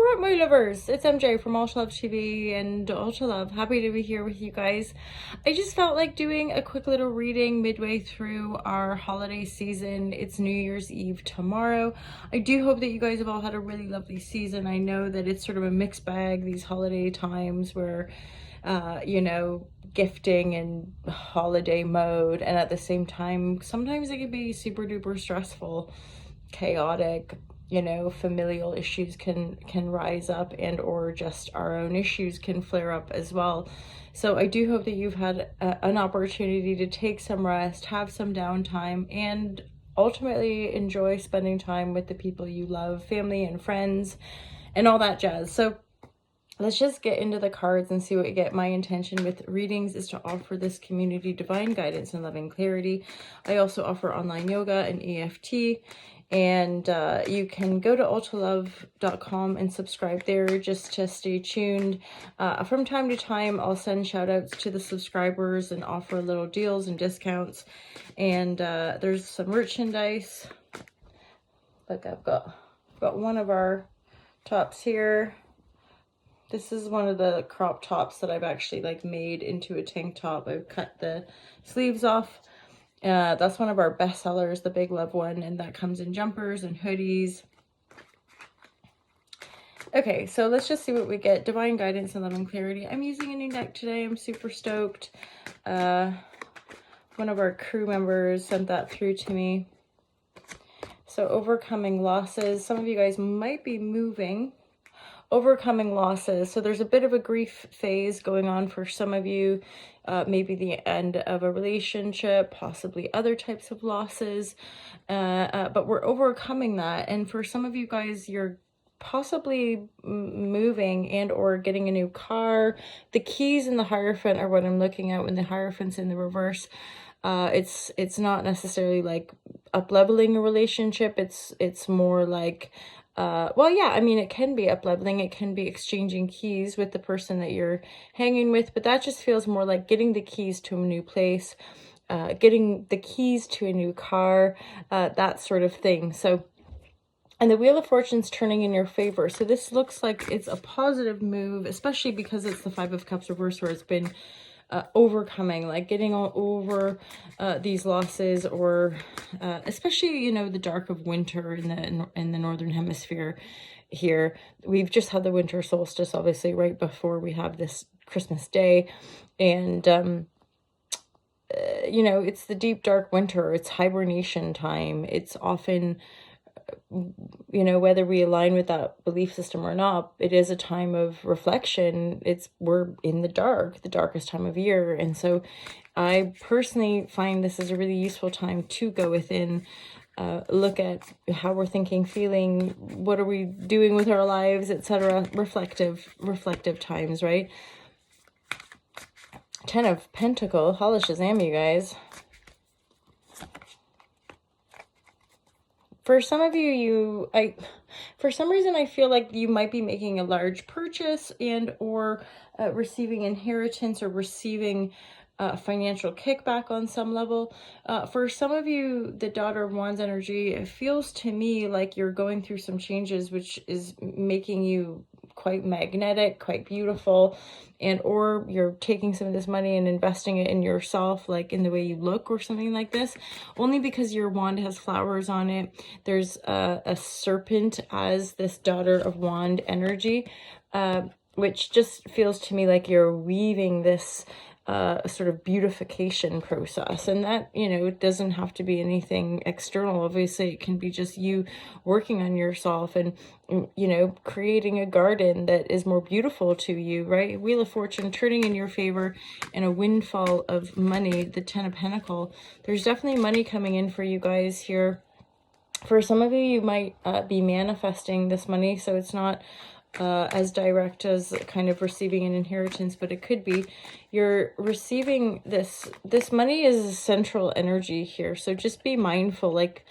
Alright, my lovers, it's MJ from Ultra Love TV and Ultra Love. Happy to be here with you guys. I just felt like doing a quick little reading midway through our holiday season. It's New Year's Eve tomorrow. I do hope that you guys have all had a really lovely season. I know that it's sort of a mixed bag these holiday times where you know, gifting and holiday mode, and at the same time sometimes it can be super duper stressful, chaotic. You know, familial issues can rise up, and or just our own issues can flare up as well. So I do hope that you've had an opportunity to take some rest, have some downtime, and ultimately enjoy spending time with the people you love, family and friends and all that jazz. So let's just get into the cards and see what we get. My intention with readings is to offer this community divine guidance and loving clarity. I also offer online yoga and EFT, and you can go to ultralove.com and subscribe there just to stay tuned. From time to time, I'll send shout outs to the subscribers and offer little deals and discounts. And there's some merchandise. Look, I've got one of our tops here. This is one of the crop tops that I've actually like made into a tank top. I've cut the sleeves off. That's one of our best sellers, the Big Love one, and that comes in jumpers and hoodies. Okay, so let's just see what we get. Divine guidance and loving clarity. I'm using a new deck today. I'm super stoked. One of our crew members sent that through to me. So overcoming losses. Some of you guys might be moving. Overcoming losses. So there's a bit of a grief phase going on for some of you, maybe the end of a relationship, possibly other types of losses, but we're overcoming that. And for some of you guys, you're possibly moving and or getting a new car. The keys in the Hierophant are what I'm looking at when the Hierophant's in the reverse. It's not necessarily like up-leveling a relationship. It's more like well, yeah, I mean, it can be up-leveling, it can be exchanging keys with the person that you're hanging with, but that just feels more like getting the keys to a new place, getting the keys to a new car, that sort of thing. So, and the Wheel of Fortune's turning in your favor. So this looks like it's a positive move, especially because it's the Five of Cups reverse, where it's been overcoming, like getting all over these losses, or especially, you know, the dark of winter in the northern hemisphere here. We've just had the winter solstice, obviously, right before we have this Christmas Day, and you know, it's the deep dark winter. It's hibernation time. It's often, you know, whether we align with that belief system or not, it is a time of reflection. We're in the dark, the darkest time of year. And so I personally find this is a really useful time to go within, look at how we're thinking, feeling, what are we doing with our lives, etc. Reflective times, right? Ten of Pentacles. Holla Shazam, you guys. For some of you, for some reason, I feel like you might be making a large purchase and or receiving inheritance, or receiving financial kickback on some level. For some of you, the Daughter of Wands energy, it feels to me like you're going through some changes, which is making you quite magnetic, quite beautiful, and or you're taking some of this money and investing it in yourself, like in the way you look or something like this, only because your wand has flowers on it. There's a serpent as this Daughter of Wand energy, which just feels to me like you're weaving this sort of beautification process. And that, you know, it doesn't have to be anything external. Obviously, it can be just you working on yourself and, you know, creating a garden that is more beautiful to you, right? Wheel of Fortune turning in your favor, and a windfall of money, the Ten of Pentacles. There's definitely money coming in for you guys here. For some of you, you might be manifesting this money, so it's not as direct as kind of receiving an inheritance, but it could be you're receiving this money is a central energy here. So just be mindful, like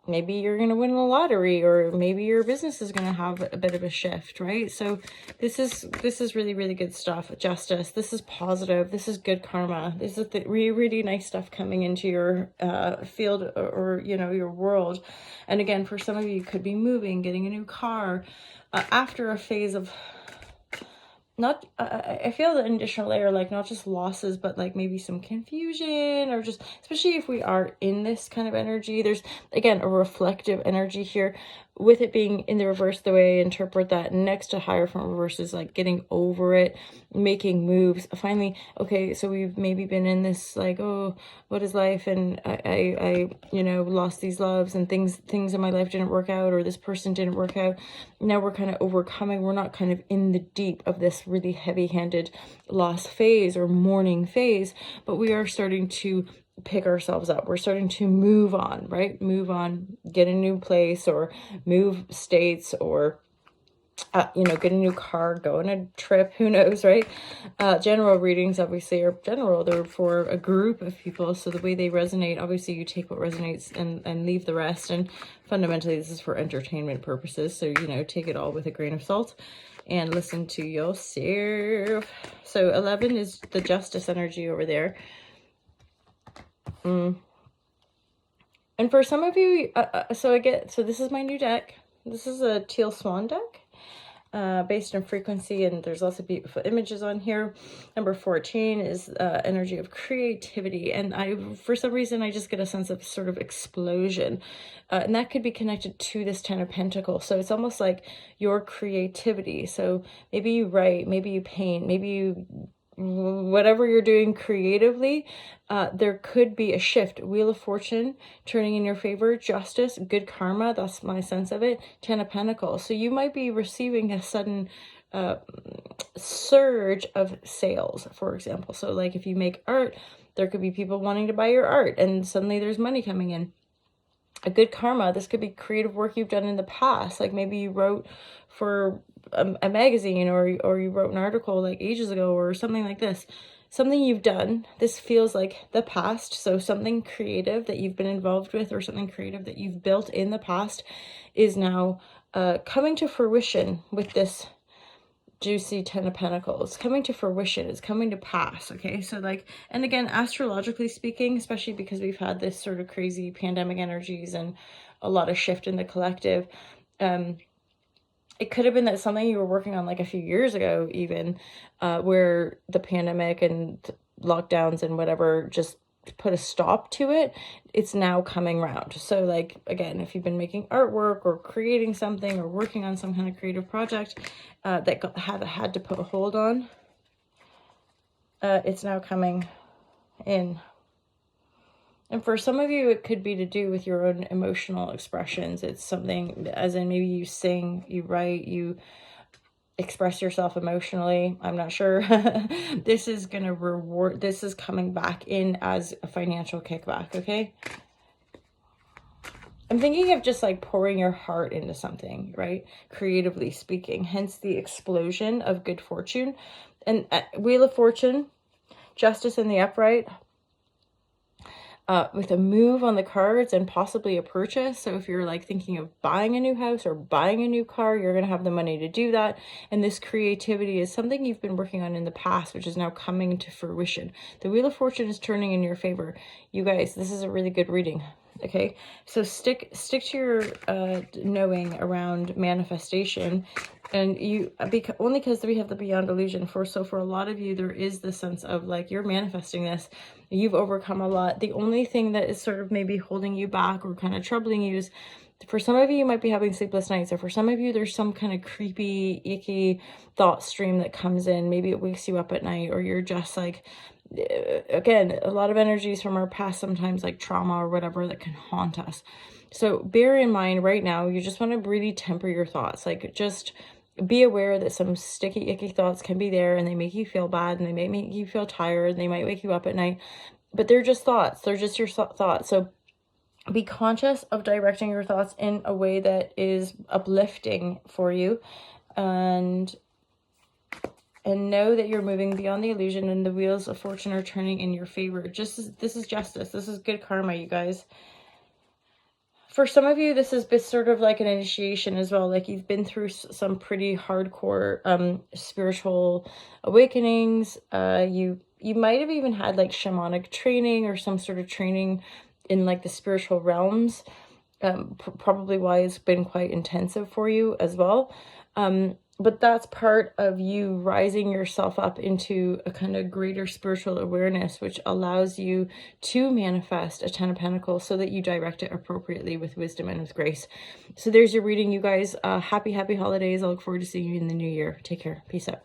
maybe you're going to win the lottery, or maybe your business is going to have a bit of a shift, right? So this is really, really good stuff. Justice. This is positive. This is good karma. This is the really, really nice stuff coming into your field, or you know, your world. And again, for some of you, you could be moving, getting a new car after a phase of not, I feel the additional layer, like not just losses, but like maybe some confusion, or just, especially if we are in this kind of energy, there's again a reflective energy here, with it being in the reverse. The way I interpret that next to Hierophant reverse is like getting over it, making moves finally. Okay, so we've maybe been in this like, oh, what is life, and I you know, lost these loves, and things in my life didn't work out, or this person didn't work out. Now we're kind of overcoming. We're not kind of in the deep of this really heavy-handed loss phase or mourning phase, but we are starting to pick ourselves up. We're starting to move on, right? Move on, get a new place, or move states, or you know, get a new car, go on a trip, who knows, right? General readings obviously are general. They're for a group of people, so the way they resonate, obviously you take what resonates and leave the rest. And fundamentally this is for entertainment purposes, so you know, take it all with a grain of salt and listen to yourself. So 11 is the justice energy over there. And for some of you, so this is my new deck. This is a teal swan deck, based on frequency, and there's lots of beautiful images on here. Number 14 is energy of creativity, and for some reason I just get a sense of sort of explosion, and that could be connected to this 10 of Pentacles. So it's almost like your creativity. So maybe you write, maybe you paint, maybe you, whatever you're doing creatively, there could be a shift. Wheel of Fortune turning in your favor, justice, good karma, that's my sense of it. 10 of Pentacles. So you might be receiving a sudden surge of sales, for example. So like if you make art, there could be people wanting to buy your art, and suddenly there's money coming in. A good karma, this could be creative work you've done in the past. Like maybe you wrote for a magazine, or you wrote an article like ages ago, or something like this. Something you've done. This feels like the past. So something creative that you've been involved with, or something creative that you've built in the past, is now coming to fruition with this juicy 10 of Pentacles. Coming to fruition, it's coming to pass. Okay, so like, and again, astrologically speaking, especially because we've had this sort of crazy pandemic energies and a lot of shift in the collective, it could have been that something you were working on like a few years ago even, where the pandemic and lockdowns and whatever just put a stop to it. It's now coming around. So like, again, if you've been making artwork or creating something or working on some kind of creative project that had to put a hold on, it's now coming in. And for some of you, it could be to do with your own emotional expressions. It's something as in maybe you sing, you write, you express yourself emotionally. I'm not sure. This is going to reward, this is coming back in as a financial kickback, okay? I'm thinking of just like pouring your heart into something, right? Creatively speaking, hence the explosion of good fortune. And Wheel of Fortune, justice in the upright, with a move on the cards and possibly a purchase. So if you're like thinking of buying a new house or buying a new car, you're going to have the money to do that. And this creativity is something you've been working on in the past, which is now coming to fruition. The Wheel of Fortune is turning in your favor. You guys, this is a really good reading. Okay, so stick to your knowing around manifestation, and you only because we have the Beyond Illusion. For a lot of you, there is the sense of like you're manifesting this, you've overcome a lot. The only thing that is sort of maybe holding you back or kind of troubling you is, for some of you, you might be having sleepless nights, or for some of you, there's some kind of creepy, icky thought stream that comes in. Maybe it wakes you up at night, or you're just like, again, a lot of energies from our past, sometimes like trauma or whatever, that can haunt us. So bear in mind right now, you just want to really temper your thoughts. Like just be aware that some sticky, icky thoughts can be there, and they make you feel bad, and they may make you feel tired, and they might wake you up at night, but they're just thoughts. They're just your thoughts. So be conscious of directing your thoughts in a way that is uplifting for you, and know that you're moving beyond the illusion, and the wheels of fortune are turning in your favor. This is justice. This is good karma, you guys. for some of you, this has been sort of like an initiation as well. Like you've been through some pretty hardcore spiritual awakenings. You might have even had like shamanic training or some sort of training in like the spiritual realms. Probably why it's been quite intensive for you as well. But that's part of you rising yourself up into a kind of greater spiritual awareness, which allows you to manifest a 10 of Pentacles so that you direct it appropriately with wisdom and with grace. So there's your reading, you guys. Happy holidays. I look forward to seeing you in the new year. Take care. Peace out.